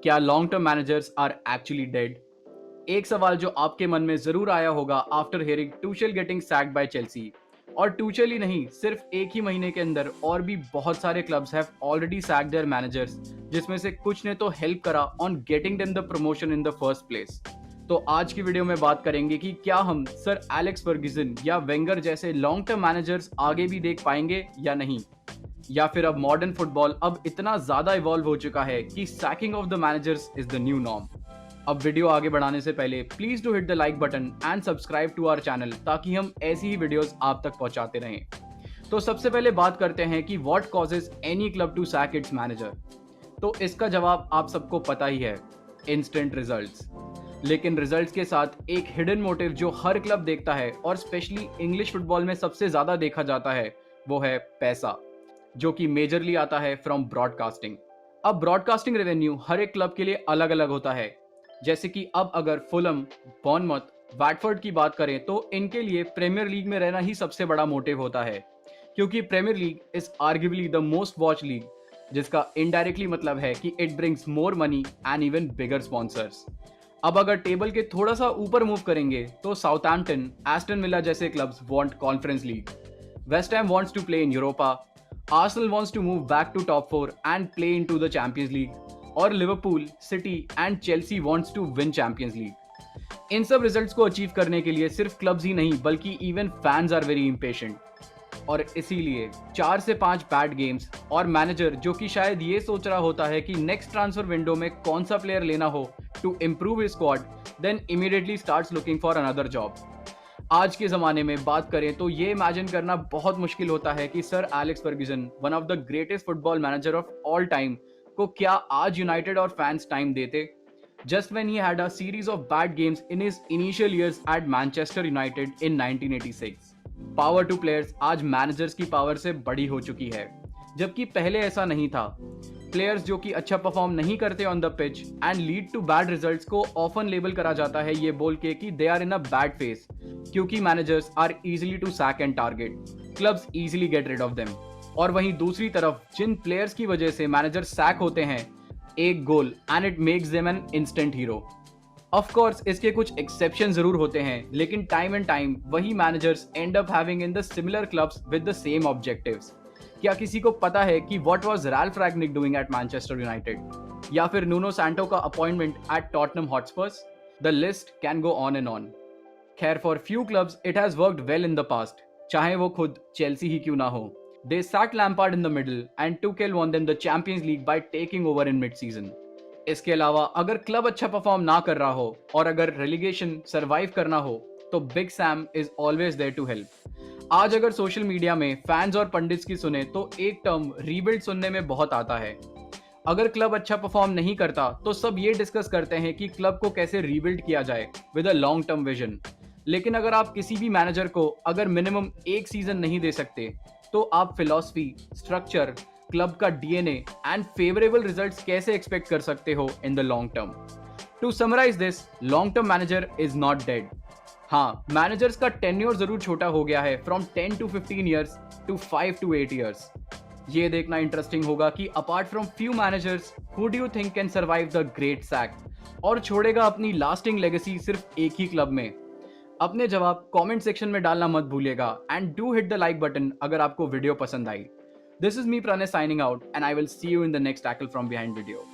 क्या long term managers are actually dead? एक सवाल जो आपके मन में जरूर आया होगा after hearing Tuchel getting sacked by Chelsea. और टूशेल ही नहीं, सिर्फ एक ही महीने के अंदर और भी बहुत सारे clubs have already sacked their managers, जिसमें से कुछ ने तो हेल्प करा on getting them the promotion in the first place. तो आज की वीडियो में बात करेंगे कि क्या हम सर एलेक्स फर्ग्यूसन या वेंगर जैसे लॉन्ग टर्म मैनेजर्स आगे भी देख पाएंगे या नहीं, या फिर अब मॉडर्न फुटबॉल अब इतना ज्यादा इवॉल्व हो चुका है कि sacking of the managers is the new norm. अब वीडियो आगे बढ़ाने से पहले please do hit the like button and subscribe to our channel, ताकि हम ऐसी ही वीडियोस आप तक पहुंचाते रहें। तो सबसे पहले बात करते हैं कि what causes any club to sack its manager. तो इसका जवाब आप सबको पता ही है, इंस्टेंट रिजल्ट्स। लेकिन रिजल्ट्स के साथ एक हिडन मोटिव जो हर क्लब देखता है और स्पेशली इंग्लिश फुटबॉल में सबसे ज्यादा देखा जाता है, वो है पैसा, जो कि मेजरली आता है फ्रॉम ब्रॉडकास्टिंग। अब ब्रॉडकास्टिंग रेवेन्यू हर एक क्लब के लिए अलग अलग होता है। जैसे कि अब अगर फुलम, बॉर्नमथ, वैटफोर्ड की बात करें तो इनके लिए प्रीमियर लीग में रहना ही सबसे बड़ा मोटिव होता है, क्योंकि Premier League is arguably the most watch league, जिसका इनडायरेक्टली मतलब है कि it brings more money and even bigger sponsors. अब अगर टेबल के थोड़ा सा ऊपर मूव करेंगे तो साउथहैम्पटन, एस्टन विला जैसे clubs want conference league, West Ham wants to play in Europa, Arsenal wants to move back to top 4 and play into the Champions League, और Liverpool, City and Chelsea wants to win Champions League. इन सब results को achieve करने के लिए सिर्फ clubs ही नहीं बल्कि even fans are very impatient, और इसीलिए 4 से 5 बैड गेम्स और मैनेजर जो कि शायद ये सोच रहा होता है कि नेक्स्ट ट्रांसफर विंडो में कौन सा प्लेयर लेना हो to improve his squad, then immediately starts looking for another job. आज के जमाने में बात करें तो ये इमेजिन करना बहुत मुश्किल होता है कि sir Alex Ferguson, one of the greatest football manager of all time, को क्या आज यूनाइटेड और फैंस टाइम देते, just when he had a series of bad games in his initial years at Manchester United in 1986। Power two players आज managers की power से बड़ी हो चुकी है, जबकि पहले ऐसा नहीं था। प्लेयर्स जो कि अच्छा परफॉर्म नहीं करते on the pitch and lead to bad results को ऑफन लेबल करा जाता है ये बोल के कि they are in a bad face, क्योंकि managers are easily to sack and target, clubs easily get rid of them. और वहीं दूसरी तरफ जिन प्लेयर्स की वजह से मैनेजर सैक होते हैं, एक goal and it makes them an instant hero. Of course इसके कुछ एक्सेप्शन जरूर होते हैं, लेकिन टाइम एंड टाइम वही managers end up having in the similar clubs with the same objectives. क्या किसी को पता है कि what was Ralf Rangnick doing at Manchester United, या फिर नूनो सैंटो का appointment at Tottenham Hotspurs? The list can go on and on. खैर, for few clubs it has worked well in the past, चाहे वो खुद Chelsea ही क्यों ना हो। They sacked Lampard in the middle and Tuchel won them the Champions League by taking over in mid-season। इसके अलावा अगर क्लब अच्छा परफॉर्म ना कर रहा हो और अगर रेलीगेशन सरवाइव करना हो तो big Sam is always there to help. आज अगर सोशल मीडिया में फैंस और पंडित्स की सुने तो एक टर्म रीबिल्ड सुनने में बहुत आता है। अगर क्लब अच्छा परफॉर्म नहीं करता तो सब ये डिस्कस करते हैं कि क्लब को कैसे रीबिल्ड किया जाए with a long term vision. लेकिन अगर आप किसी भी मैनेजर को अगर मिनिमम एक सीजन नहीं दे सकते तो आप फिलॉसफी, स्ट्रक्चर, क्लब का डीएनए एंड फेवरेबल रिजल्ट्स कैसे एक्सपेक्ट कर सकते हो in the long term? To summarise this, long term manager is not dead. हाँ, मैनेजर्स का टेन्योर जरूर छोटा हो गया है from 10 to 15 years to 5 to 8 years. ये देखना इंटरेस्टिंग होगा कि apart from few managers, who do you think can survive the great sack और छोड़ेगा अपनी लास्टिंग लेगेसी सिर्फ एक ही क्लब में? अपने जवाब कमेंट सेक्शन में डालना मत भूलिएगा and do hit the like button अगर आपको वीडियो पसंद आई। This is me Pranay signing out and I will see you in the next Tackle from Behind video.